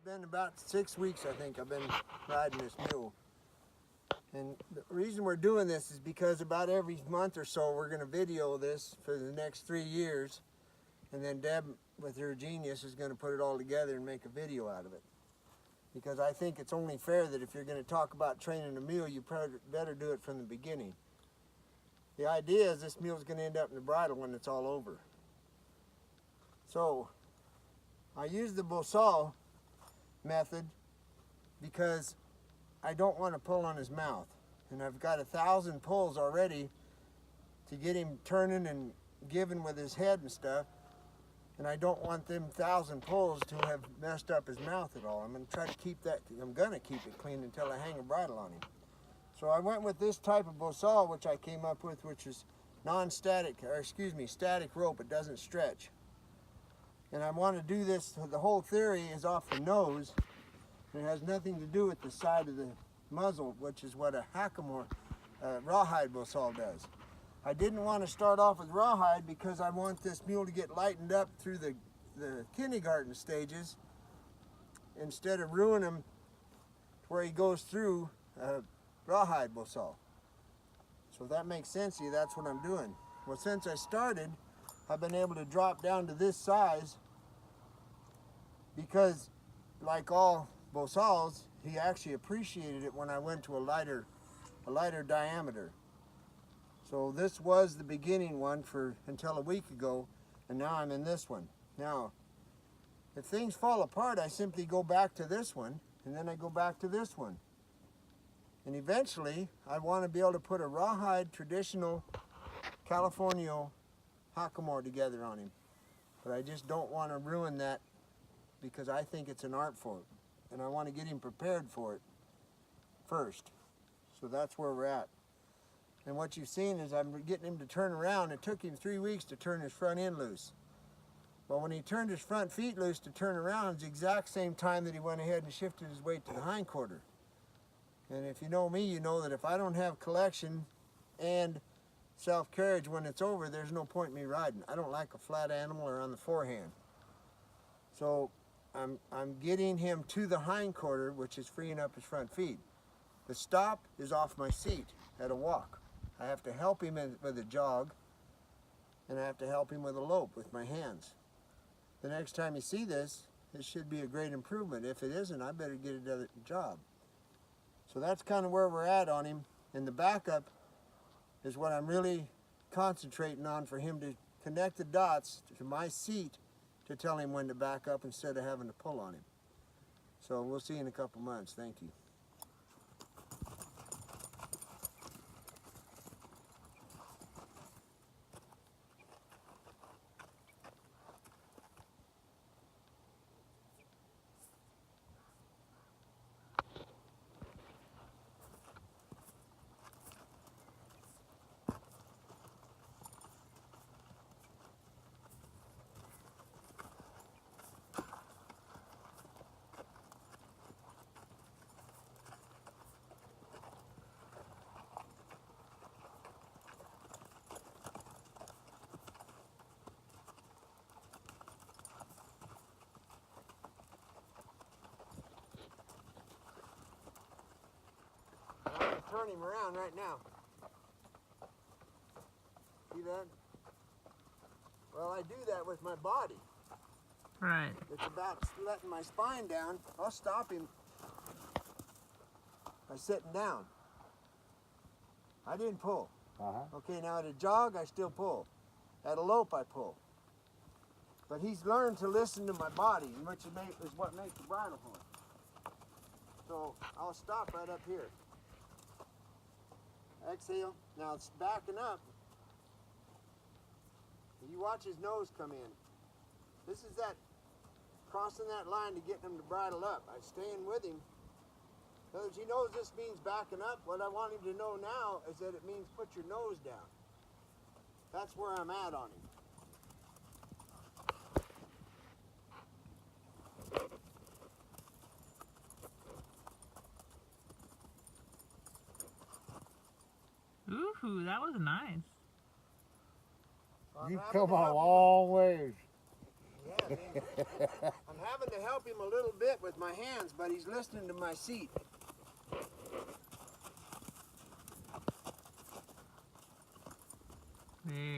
Been about 6 weeks, I think, I've been riding this mule. And the reason we're doing this is because about every month or so we're going to video this for the next 3 years. And then Deb, with her genius, is going to put it all together and make a video out of it. Because I think it's only fair that if you're going to talk about training a mule, you better do it from the beginning. The idea is this mule's going to end up in the bridle when it's all over. So I use the Bosal method because I don't want to pull on his mouth, and I've got 1,000 pulls already to get him turning and giving with his head and stuff, and I don't want them 1,000 pulls to have messed up his mouth at all. I'm going to try to keep that, I'm going to keep it clean until I hang a bridle on him. So I went with this type of Bosal, which I came up with, which is non-static, or excuse me, static rope. It doesn't stretch. And I want to do this, the whole theory is off the nose. And it has nothing to do with the side of the muzzle, which is what a hackamore, rawhide Bosal does. I didn't want to start off with rawhide because I want this mule to get lightened up through the kindergarten stages instead of ruin him to where he goes through rawhide Bosal. So if that makes sense to you, that's what I'm doing. Well, since I started, I've been able to drop down to this size because, like all Bosals, he actually appreciated it when I went to a lighter diameter. So this was the beginning one for until a week ago, and now I'm in this one. Now, if things fall apart, I simply go back to this one, and then I go back to this one. And eventually, I want to be able to put a rawhide traditional California hackamore together on him. But I just don't want to ruin that because I think it's an art form. And I want to get him prepared for it first. So that's where we're at. And what you've seen is I'm getting him to turn around. It took him 3 weeks to turn his front end loose. Well, when he turned his front feet loose to turn around, it's the exact same time that he went ahead and shifted his weight to the hind quarter. And if you know me, you know that if I don't have collection and self-carriage when it's over, there's no point in me riding. I don't like a flat animal or on the forehand. So I'm getting him to the hind quarter, which is freeing up his front feet. The stop is off my seat at a walk. I have to help him with a jog, and I have to help him with a lope with my hands. The next time you see this, it should be a great improvement. If it isn't, I better get another job. So that's kind of where we're at on him. And the backup is what I'm really concentrating on for him to connect the dots to my seat to tell him when to back up instead of having to pull on him. So we'll see you in a couple months. Thank you. Turn him around right now. See that? Well, I do that with my body. Right. It's about letting my spine down. I'll stop him by sitting down. I didn't pull. Okay, now at a jog, I still pull. At a lope, I pull. But he's learned to listen to my body, which is what makes the bridle horn. So I'll stop right up here. Exhale. Now it's backing up. You watch his nose come in. This is that crossing that line to get him to bridle up. I'm staying with him. Because he knows this means backing up. What I want him to know now is that it means put your nose down. That's where I'm at on him. Ooh, that was nice. So You've come a long ways. Yeah, I'm having having to help him a little bit with my hands, but he's listening to my seat. Very